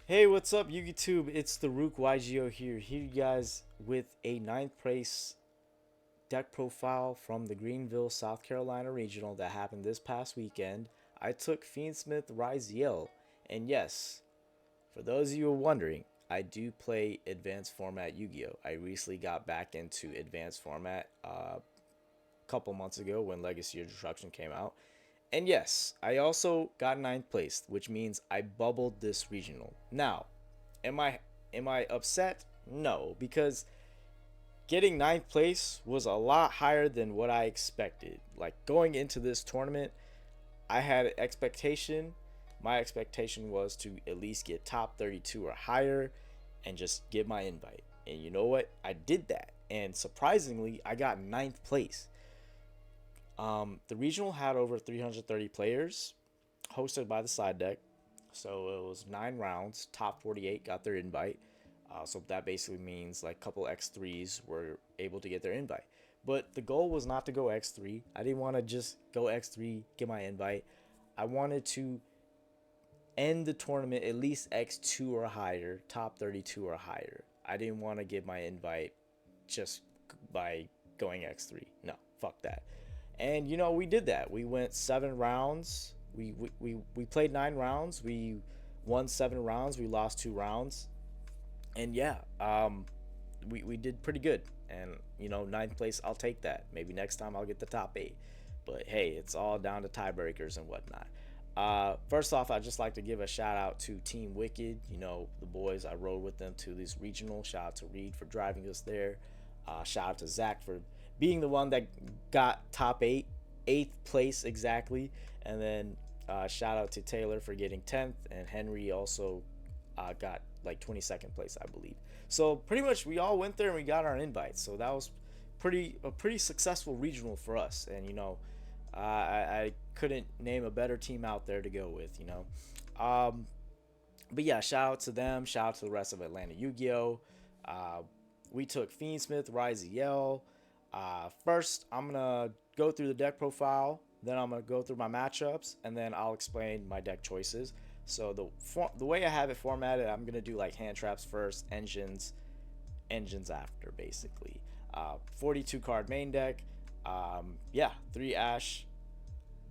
Hey, what's up, YouTube? It's the TheRookYGO here. Here, you guys, with a ninth place deck profile from the Greenville, South Carolina regional that happened this past weekend. I took Fiendsmith Ryziel, and yes, for those of you who are wondering, I do play advanced format Yu-Gi-Oh. I recently got back into advanced format a couple months ago when Legacy of Destruction came out. And yes, I also got ninth place, which means I bubbled this regional. Now, am I upset? No, because getting ninth place was a lot higher than what I expected. Like going into this tournament, I had an expectation. My expectation was to at least get top 32 or higher and just get my invite. And you know what? I did that. And surprisingly, I got ninth place. The regional had over 330 players, hosted by the side deck. So it was 9 rounds. Top 48 got their invite. So that basically means like a couple X3s were able to get their invite. But the goal was not to go X3. I didn't want to just go X3, get my invite. I wanted to end the tournament at least X2 or higher, top 32 or higher. I didn't want to get my invite just by going X3. No, fuck that. And we did that. We went 7 rounds. We played 9 rounds. We won 7 rounds. We lost 2 rounds. And yeah, we did pretty good. And ninth place, I'll take that. Maybe next time I'll get the top 8. But hey, it's all down to tiebreakers and whatnot. First off, I'd just like to give a shout out to Team Wicked. The boys, I rode with them to this regional. Shout out to Reed for driving us there. Shout out to Zach for being the one that got top 8, 8th place exactly. And then shout out to Taylor for getting 10th. And Henry also got like 22nd place, I believe. So pretty much we all went there and we got our invites. So that was a pretty successful regional for us. And I couldn't name a better team out there to go with. But yeah, shout out to them. Shout out to the rest of Atlanta Yu-Gi-Oh. Uh, we took Fiendsmith, Ryziel. First, I'm gonna go through the deck profile. Then I'm gonna go through my matchups, and then I'll explain my deck choices. So the way I have it formatted, I'm gonna do like hand traps first, engines after, basically. 42 card main deck. Yeah, 3 Ash,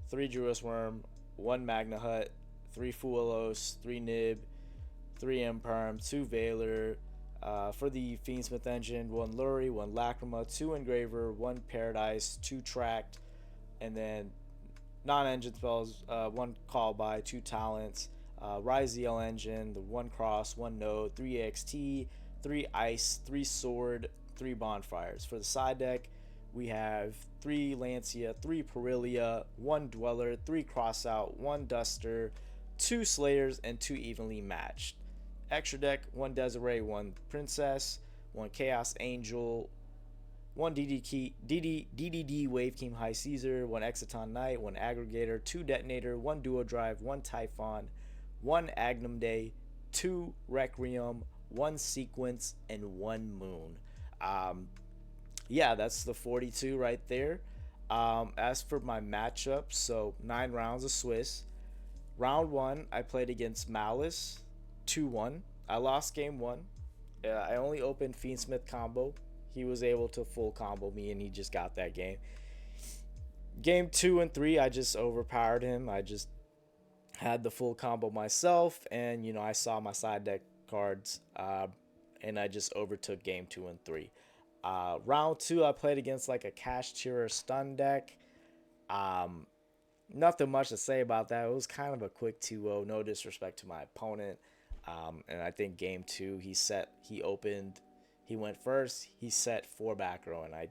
3 Juris Worm, 1 Magna Hut, 3 Fuelos, 3 Nib, 3 Imperm, 2 Veiler. For the Fiendsmith engine, 1 Lurie, 1 Lacrima, 2 Engraver, 1 Paradise, 2 Tracked, and then non-engine spells, 1 Call by, 2 Talents, Ryziel engine, the 1 Cross, 1 Node, 3 EXT, 3 Ice, 3 Sword, 3 Bonfires. For the side deck, we have 3 Lancia, 3 Perilia, 1 Dweller, 3 Crossout, 1 Duster, 2 Slayers, and 2 Evenly Matched. Extra deck, 1 Desiree, 1 Princess, 1 Chaos Angel, 1 DDD Wave King High Caesar, 1 Exciton Knight, 1 Aggregator, 2 Detonator, 1 Duo Drive, 1 Typhon, 1 Agnum Day, 2 Requiem, 1 Sequence, and 1 Moon. Um, yeah, that's the 42 right there. As for my matchup, so 9 rounds of Swiss. Round one, I played against Malice, 2-1. I lost game one. I only opened Fiendsmith combo. He was able to full combo me, and he just got that game. Game two and three, I just overpowered him. I just had the full combo myself, and I saw my side deck cards, and I just overtook game two and three. Round two, I played against like a Cash Tier stun deck. Um, Nothing much to say about that. It was kind of a quick 2-0. No disrespect to my opponent. And I think game two, he went first. He set 4 back row, and I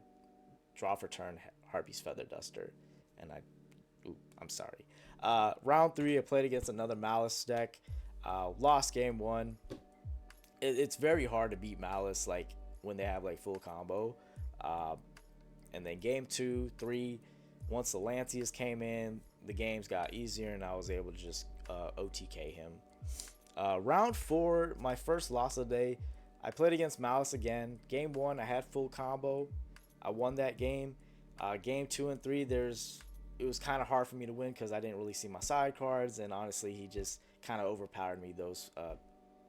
draw for turn Harpy's Feather Duster. And I'm sorry. Round three, I played against another Malice deck. Lost game one. It's very hard to beat Malice, like when they have like full combo. Uh, and then game two, three, once the Lancias came in, the games got easier, and I was able to just OTK him. Round four, my first loss of the day, I played against Malice again. Game one, I had full combo. I won that game. Game two and three, it was kind of hard for me to win because I didn't really see my side cards, and honestly, he just kind of overpowered me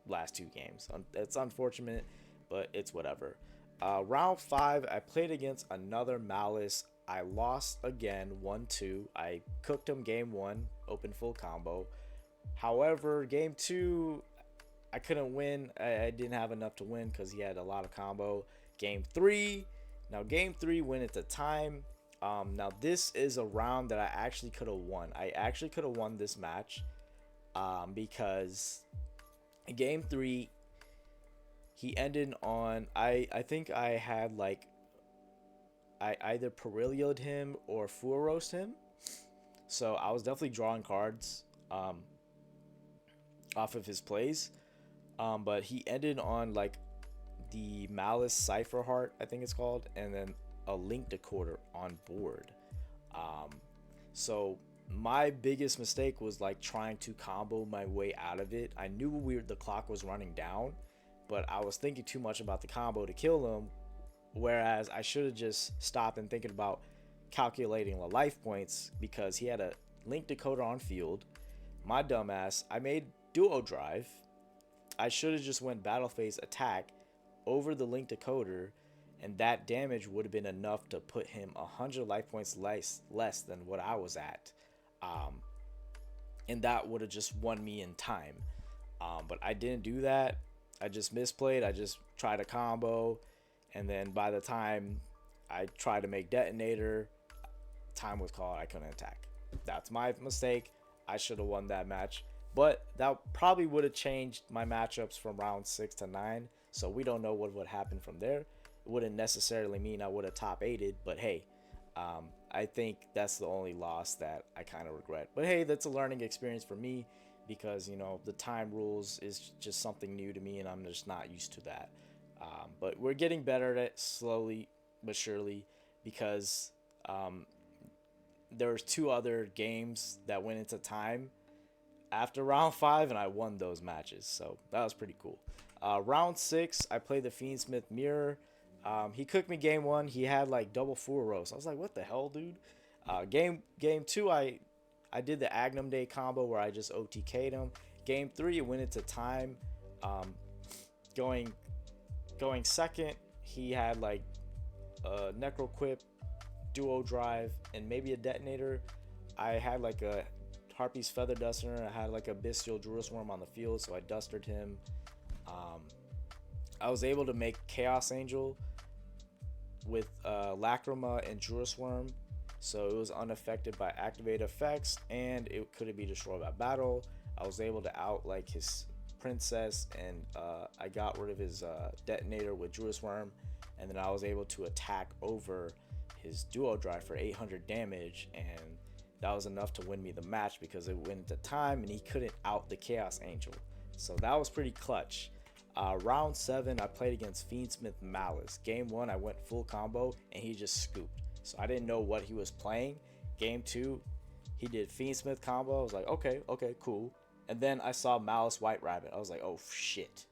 last two games. It's unfortunate, but it's whatever. Round 5, I played against another Malice. I lost again 1-2. I cooked him game 1, open full combo. However, game 2, I couldn't win. I didn't have enough to win because he had a lot of combo. Game 3, now game 3 went at the time. Now this is a round that I actually could have won. I actually could have won this match because in game 3 he ended on I think I had like I either Perilio'd him or Full Roast him. So I was definitely drawing cards off of his plays. But he ended on like the Malice Cipher Heart, I think it's called, and then a Link Decoder on board. So my biggest mistake was like trying to combo my way out of it. I knew the clock was running down, but I was thinking too much about the combo to kill him. Whereas I should have just stopped and thinking about calculating the life points because he had a Link Decoder on field. My dumbass, I made Duo Drive. I should have just went Battle Phase Attack over the Link Decoder, and that damage would have been enough to put him 100 life points less than what I was at. And that would have just won me in time. But I didn't do that. I just misplayed. I just tried a combo. And then by the time I tried to make Detonator, time was called. I couldn't attack. That's my mistake. I should have won that match. But that probably would have changed my matchups from round 6 to 9. So we don't know what would happen from there. It wouldn't necessarily mean I would have top 8'd. But hey, I think that's the only loss that I kind of regret. But hey, that's a learning experience for me because, you know, the time rules is just something new to me and I'm just not used to that. But we're getting better at it slowly but surely because there was 2 other games that went into time after round 5 and I won those matches. So that was pretty cool. Round 6, I played the Fiendsmith Mirror. He cooked me game 1. He had like double Full Roast. I was like, what the hell, dude? Game 2, I did the Agnum Day combo where I just OTK'd him. Game 3, it went into time. Going second, he had like a Necroquip, Duo Drive, and maybe a Detonator. I had like a Harpy's Feather Duster. I had like a Bestial Druisworm on the field, so I dustered him. I was able to make Chaos Angel with Lacrima and Druisworm, so it was unaffected by activated effects, and it couldn't be destroyed by battle. I was able to out like his Princess, and I got rid of his Detonator with Druisworm, and then I was able to attack over his Duo Drive for 800 damage, and that was enough to win me the match because it went into time and he couldn't out the Chaos Angel. So that was pretty clutch. Round 7, I played against Fiendsmith Malice. Game 1, I went full combo and he just scooped. So I didn't know what he was playing. Game 2, he did Fiendsmith combo. I was like, okay, cool. And then I saw Malice White Rabbit. I was like, oh shit.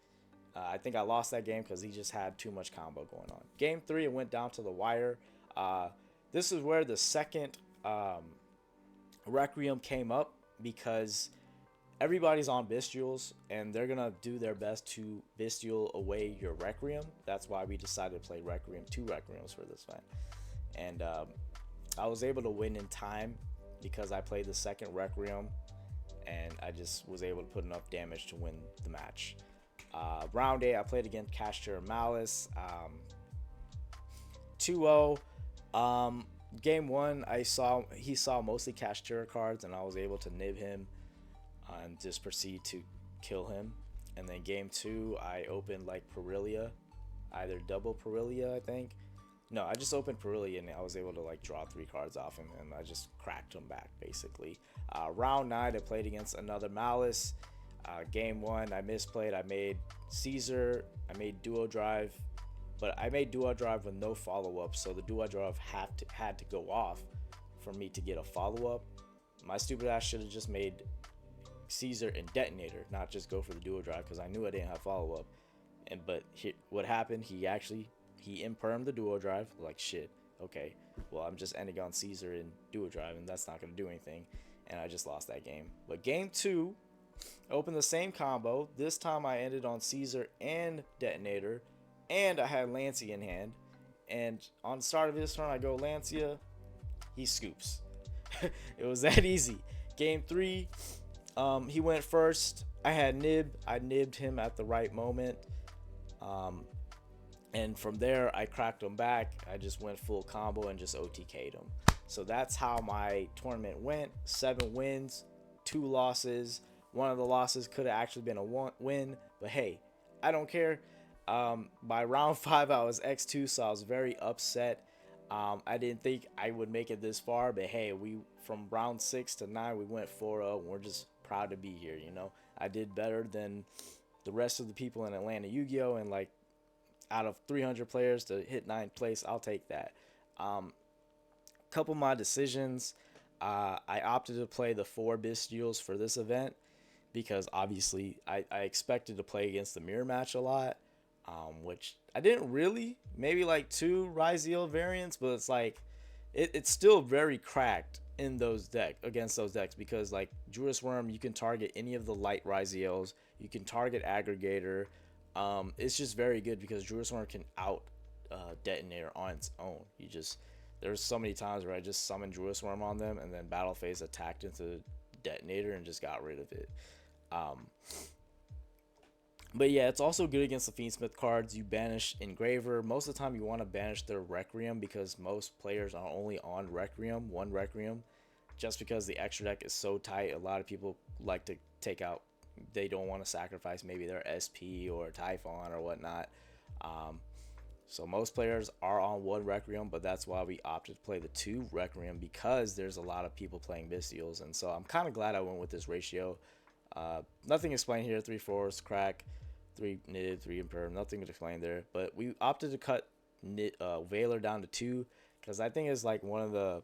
I think I lost that game because he just had too much combo going on. Game 3, it went down to the wire. This is where the second Requiem came up because everybody's on Bestials and they're gonna do their best to Bestial away your Requiem. That's why we decided to play Requiem, 2 Requiems for this fight. And I was able to win in time because I played the second Requiem and I just was able to put enough damage to win the match. Round 8, I played against Castor Malice. 2-0. Game 1, he saw mostly Castor cards and I was able to nib him and just proceed to kill him. And then game 2, I opened like Perilia, either double Perilia, I think. No, I just opened Perilia and I was able to like draw 3 cards off him and I just cracked him back basically. Round 9, I played against another Malice. Game 1, I misplayed. I made Caesar, I made Duo Drive, but I made Duo Drive with no follow-up, so the Duo Drive had to go off for me to get a follow-up. My stupid ass should have just made Caesar and Detonator, not just go for the Duo Drive because I knew I didn't have follow-up. But what happened, he impermed the Duo Drive, like shit, okay, well I'm just ending on Caesar and Duo Drive and that's not going to do anything, and I just lost that game. But game 2, Opened the same combo. This time I ended on Caesar and Detonator, and I had Lancia in hand. And on the start of his turn, I go Lancia. He scoops. It was that easy. Game 3, he went first. I had Nib. I nibbed him at the right moment. Um, and from there, I cracked him back. I just went full combo and just OTK'd him. So that's how my tournament went. 7 wins, 2 losses. One of the losses could have actually been a win, but hey, I don't care. By round 5, I was X2, so I was very upset. I didn't think I would make it this far, but hey, we from round 6 to 9, we went 4-0, and we're just proud to be here. I did better than the rest of the people in Atlanta Yu-Gi-Oh, and like out of 300 players to hit 9th place, I'll take that. Couple of my decisions, I opted to play the 4 Bystials for this event because obviously I expected to play against the mirror match a lot, which I didn't really. Maybe like 2 Ryziel variants, but it's like it's still very cracked in those deck against those decks because like Judas Worm, you can target any of the light Ryziels, you can target Aggregator. It's just very good because Judas Worm can out Detonator on its own. There's so many times where I just summoned Judas Worm on them and then Battle Phase attacked into Detonator and just got rid of it. But yeah, it's also good against the Fiendsmith cards. You banish Engraver. Most of the time you want to banish their Requiem because most players are only on Requiem, 1 Requiem. Just because the extra deck is so tight, a lot of people like to take out, they don't want to sacrifice maybe their SP or Typhon or whatnot. So most players are on 1 Requiem, but that's why we opted to play the 2 Requiem because there's a lot of people playing Bystials. And so I'm kind of glad I went with this ratio. Nothing explained here. 3 Force, Crack, 3 Nib, 3 Imperm. Nothing to explain there. But we opted to cut Veiler down to 2 because I think it's like one of the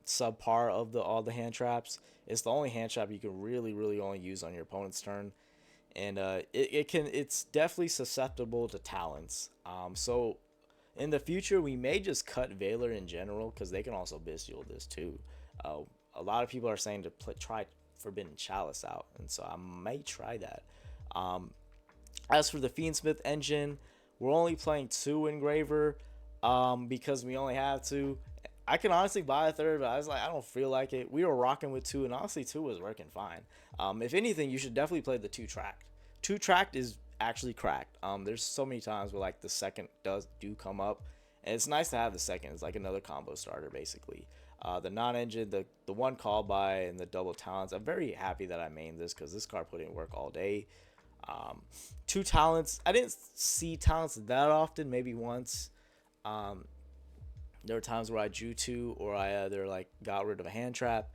subpar of all the hand traps. It's the only hand trap you can really only use on your opponent's turn. And it's definitely susceptible to talents. So in the future we may just cut Veiler in general because they can also Bystial this too. A lot of people are saying to try Forbidden Chalice out, and so I may try that. As for the Fiendsmith engine, we're only playing 2 Engraver because we only have 2. I can honestly buy a 3rd, but I was like, I don't feel like it. We were rocking with 2, and honestly 2 was working fine. If anything, you should definitely play the 2 tracked. 2 tracked is actually cracked. There's so many times where like the second do come up, and it's nice to have the second. It's like another combo starter basically. The non-engine, the 1 call by, and the double talents. I'm very happy that I mained this because this card put in work all day. 2 talents. I didn't see talents that often. Maybe once. There were times where I drew 2 or I either like got rid of a hand trap.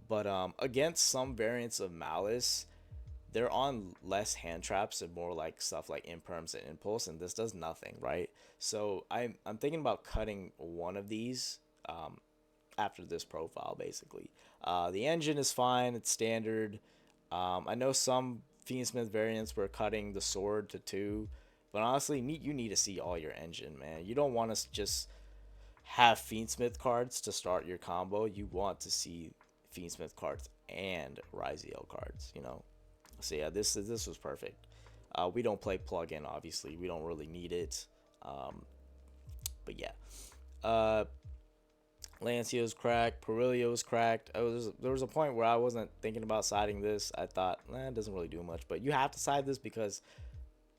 But against some variants of Malice, they're on less hand traps and more like stuff like Imperms and Impulse, and this does nothing, right? So I'm thinking about cutting one of these after this profile, basically. The engine is fine. It's standard. I know some Fiendsmith variants were cutting the sword to 2, but honestly, you need to see all your engine, man. You don't want to just have Fiendsmith cards to start your combo. You want to see Fiendsmith cards and Ryziel cards. So yeah, this was perfect. We don't play plug-in, obviously. We don't really need it. But yeah. Lancia's cracked. Perilio's cracked. There was a point where I wasn't thinking about siding this. I thought, it doesn't really do much. But you have to side this because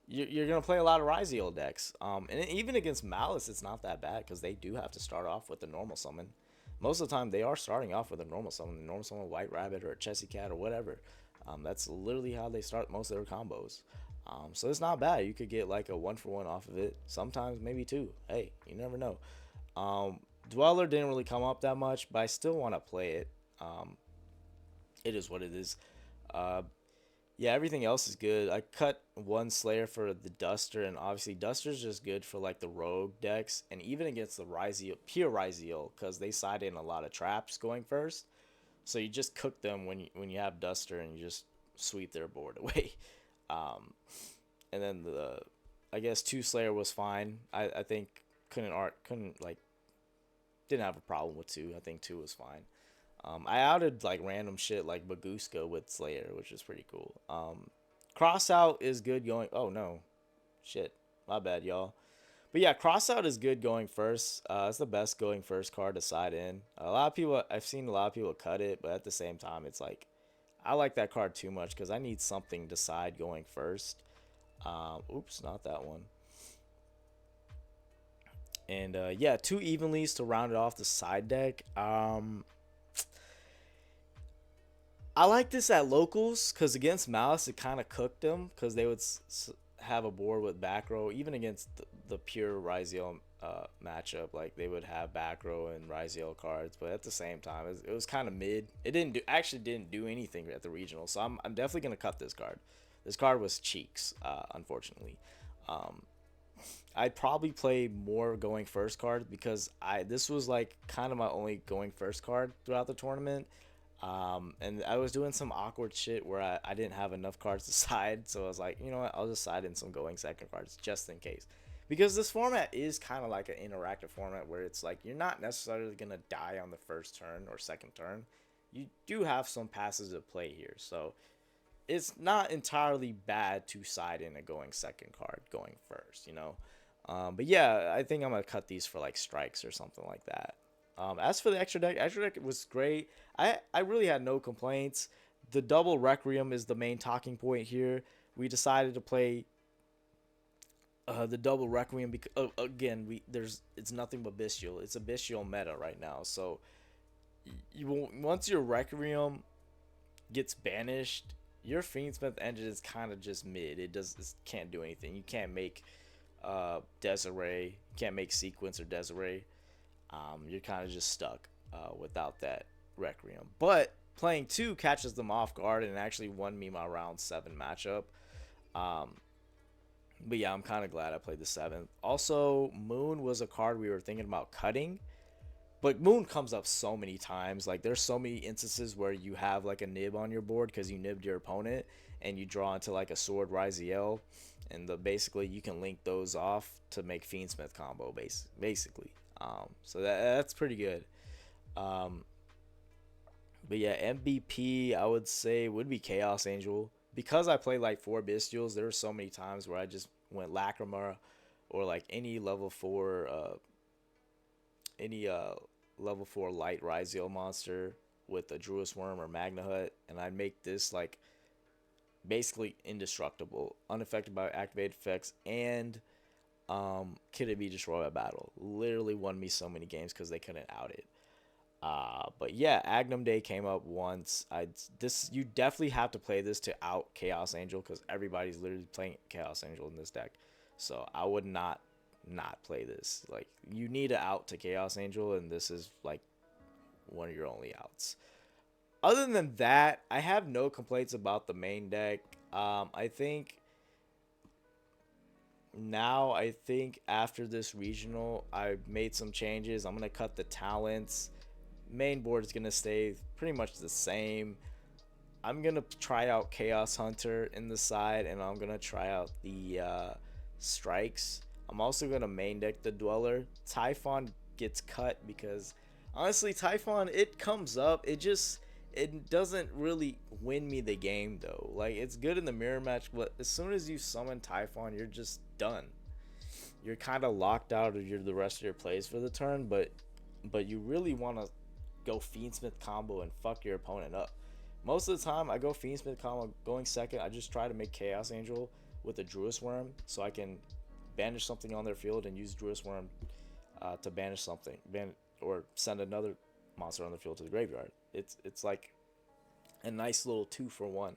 you're going to play a lot of Ryziel decks. And even against Malice, it's not that bad because they do have to start off with a normal summon. Most of the time, they are starting off with a normal summon. White Rabbit or a Chessy Cat or whatever. That's literally how they start most of their combos. So it's not bad. You could get like a 1-for-1 off of it. Sometimes maybe 2. Hey, you never know. Dweller didn't really come up that much, but I still want to play it. It is what it is. Yeah, everything else is good. I cut 1 Slayer for the Duster, and obviously Duster's just good for like the rogue decks, and even against the Ryziel, pure Ryziel, because they side in a lot of traps going first. So you just cook them when you have Duster, and you just sweep their board away. And then I guess 2 Slayer was fine. I think didn't have a problem with 2. I think 2 was fine. I outed like random shit like Baguska with Slayer, which is pretty cool. Cross out is good going. Oh no, shit, my bad, y'all. But yeah, cross out is good going first. It's the best going first card to side in. A lot of people, I've seen a lot of people cut it, but at the same time, it's like I like that card too much because I need something to side going first. Oops, not that one. And yeah, two evenlies to round it off the side deck. I like this at locals because against Malice it kind of cooked them because they would have a board with back row even against the pure Ryziel matchup. Like they would have back row and Ryziel cards, but at the same time it was kind of mid. It didn't do anything at the regional, so I'm definitely gonna cut this card. This card was cheeks, unfortunately. Um, I'd probably play more going first cards because this was like kind of my only going first card throughout the tournament. And I was doing some awkward shit where I didn't have enough cards to side, so I was like, you know what, I'll just side in some going second cards just in case. Because this format is kind of like an interactive format where it's like you're not necessarily going to die on the first turn or second turn. You do have some passes of play here, so it's not entirely bad to side in a going second card going first, you know. But yeah, I think I'm gonna cut these for like strikes or something like that. As for the extra deck was great. I really had no complaints. The double Requiem is the main talking point here. We decided to play the double Requiem because again it's nothing but bestial. It's a bestial meta right now. So once your Requiem gets banished, your Fiendsmith engine is kind of just mid. It can't do anything. You can't make Desiree. You can't make Sequence or Desiree. You're kind of just stuck without that Requiem. But playing two catches them off guard and actually won me my round 7 matchup. But yeah, I'm kind of glad I played the 7th. Also, Moon was a card we were thinking about cutting. But Moon comes up so many times. Like, there's so many instances where you have, like, a nib on your board because you nibbed your opponent. And you draw into, like, a Sword Ryziel. And basically, you can link those off to make Fiendsmith combo, basically. So that's pretty good. But yeah, MVP, I would say, would be Chaos Angel. Because I played, like, 4 Bestials, there were so many times where I just went Lacrima or, like, any level 4... level 4 light Ryziel monster with a Druis Worm or Magna Hut, and I'd make this like basically indestructible, unaffected by activated effects, and could it be destroyed by battle. Literally won me so many games because they couldn't out it. But yeah, Agnum Day came up once. You definitely have to play this to out Chaos Angel because everybody's literally playing Chaos Angel in this deck. So I would not play this. Like, you need an out to Chaos Angel, and this is like one of your only outs. Other than that, I have no complaints about the main deck. I think after this regional, I made some changes. I'm gonna cut the talents. Main board is gonna stay pretty much the same. I'm gonna try out Chaos Hunter in the side, and I'm gonna try out the strikes. I'm also gonna main deck the Dweller. Typhon gets cut because honestly, Typhon, it comes up. It doesn't really win me the game though. Like, it's good in the mirror match, but as soon as you summon Typhon, you're just done. You're kind of locked out of the rest of your plays for the turn, but you really want to go Fiendsmith combo and fuck your opponent up. Most of the time, I go Fiendsmith combo going second. I just try to make Chaos Angel with a Druis Worm so I can banish something on their field and use Druis Worm to banish something, or send another monster on the field to the graveyard. It's like a nice little 2-for-1,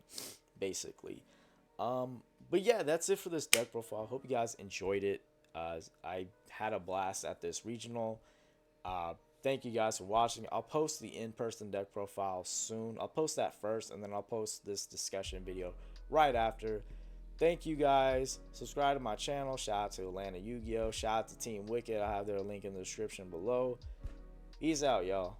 basically. But yeah, that's it for this deck profile. Hope you guys enjoyed it. I had a blast at this regional. Thank you guys for watching. I'll post the in-person deck profile soon. I'll post that first, and then I'll post this discussion video right after. Thank you guys. Subscribe to my channel. Shout out to Atlanta Yu-Gi-Oh! Shout out to Team Wicked. I have their link in the description below. Peace out, y'all.